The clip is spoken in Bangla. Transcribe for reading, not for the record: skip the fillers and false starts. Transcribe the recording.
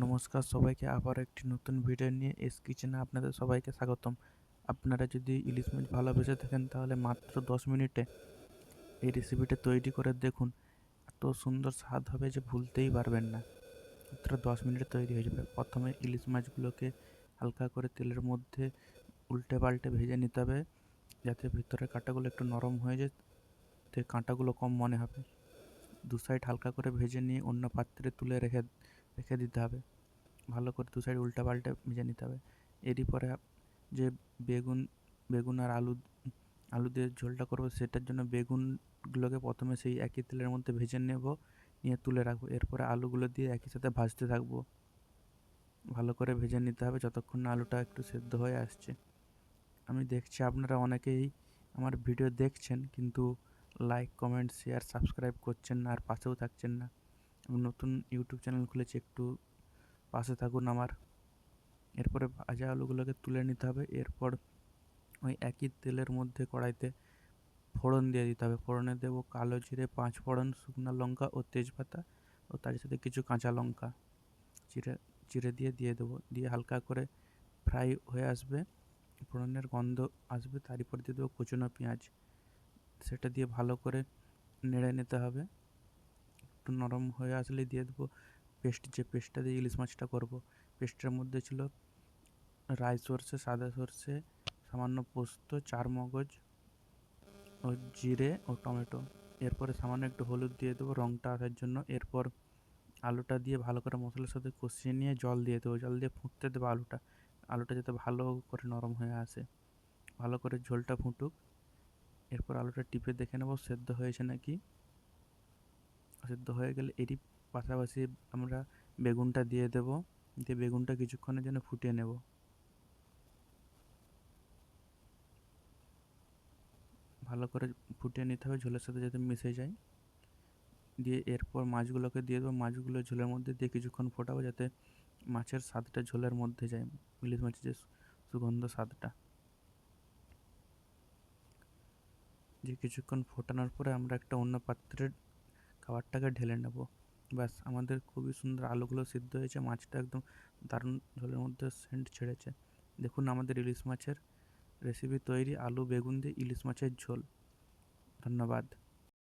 নমস্কার সবাইকে, আবার একটি নতুন ভিডিও নিয়ে এস কিচেনে আপনাদের সবাইকে স্বাগতম। আপনারা যদি ইলিশ মাছ ভালোবেসে থাকেন তাহলে মাত্র 10 মিনিটে এই রেসিপিটা তৈরি করে দেখুন। এত সুন্দর স্বাদ হবে যে ভুলতেই পারবেন না। মাত্র 10 মিনিটে তৈরি হয়ে যাবে। প্রথমে ইলিশ মাছগুলোকে হালকা করে তেলের মধ্যে উল্টে পাল্টে ভেজে নিতে হবে, যাতে ভিতরের কাঁটাগুলো একটু নরম হয়ে যায়, তে কাঁটাগুলো কম মনে হবে। দু সাইড হালকা করে ভেজে নিয়ে অন্য পাত্রে তুলে রেখে রেখে দিতে হবে। ভালো করে দু সাইড উল্টা পাল্টে ভেজে নিতে হবে। এরই পরে যে বেগুন বেগুন আর আলু আলু দিয়ে ঝোলটা করবো, সেটার জন্য বেগুনগুলোকে প্রথমে সেই একই তেলের মধ্যে ভেজে নেব, নিয়ে তুলে রাখবো। এরপরে আলুগুলো দিয়ে একই সাথে ভাজতে থাকবো। ভালো করে ভেজে নিতে হবে যতক্ষণ না আলুটা একটু সেদ্ধ হয়ে আসছে। আমি দেখছি আপনারা অনেকেই আমার ভিডিও দেখছেন, কিন্তু লাইক, কমেন্ট, শেয়ার, সাবস্ক্রাইব করছেন না আর পাশেও থাকছেন না। আমি নতুন ইউটিউব চ্যানেল খুলেছি, একটু পাশে থাকুন আমার। এরপরে ভাজা আলুগুলোকে তুলে নিতে হবে। এরপর ওই একই তেলের মধ্যে কড়াইতে ফোড়ন দিয়ে দিতে হবে। ফোড়নে দেবো কালো জিরে, 5 ফোড়ন, শুকনো লঙ্কা ও তেজপাতা, ও তার সাথে কিছু কাঁচা লঙ্কা চিরে চিরে দিয়ে দেবো। দিয়ে হালকা করে ফ্রাই হয়ে আসবে, ফোড়নের গন্ধ আসবে, তার উপর দিয়ে দেবো কুচনো পেঁয়াজ। সেটা দিয়ে ভালো করে নেড়ে নিতে হবে। একটু নরম হয়ে আসলে দিয়ে দেবো যে পেস্টটা দিয়ে ইলিশ মাছটা করবো। পেস্টের মধ্যে ছিল রাই সর্ষে, সাদা সর্ষে, সামান্য পোস্ত, চার মগজ ও জিরে ও টমেটো। এরপরে সামান্য একটু হলুদ দিয়ে দেবো রঙটা আসার জন্য। এরপর আলুটা দিয়ে ভালো করে মশলার সাথে কষিয়ে নিয়ে জল দিয়ে দেবো। জল দিয়ে ফুটতে দেবো আলুটা। আলুটা যাতে ভালো করে নরম হয়ে আসে, ভালো করে ঝোলটা ফুটুক। এরপর আলুটা টিপে দেখে নেবো সেদ্ধ হয়েছে নাকি। সেদ্ধ হয়ে গেলে এরই পাশাপাশি আমরা বেগুনটা দিয়ে দেবো। দিয়ে বেগুনটা কিছুক্ষণের জন্য ফুটিয়ে নেব। ভালো করে ফুটিয়ে নিতে হবে ঝোলের সাথে যাতে মিশে যায়। দিয়ে এরপর মাছগুলোকে দিয়ে দেবো। মাছগুলো ঝোলের মধ্যে দিয়ে কিছুক্ষণ ফোটাবো, যাতে মাছের স্বাদটা ঝোলের মধ্যে যায়, ইলিশ মাছের যে সুগন্ধ স্বাদটা। দিয়ে কিছুক্ষণ ফোটানোর পরে আমরা একটা অন্য পাত্রের খাবারটাকে ঢেলে নেব। ব্যাস, আমাদের খুবই সুন্দর আলুগুলো সিদ্ধ হয়েছে, মাছটা একদম দারুণ ঝোলের মধ্যে সেন্ট ছেড়েছে। দেখুন আমাদের ইলিশ মাছের রেসিপি তৈরি, আলু বেগুন দিয়ে ইলিশ মাছের ঝোল। ধন্যবাদ।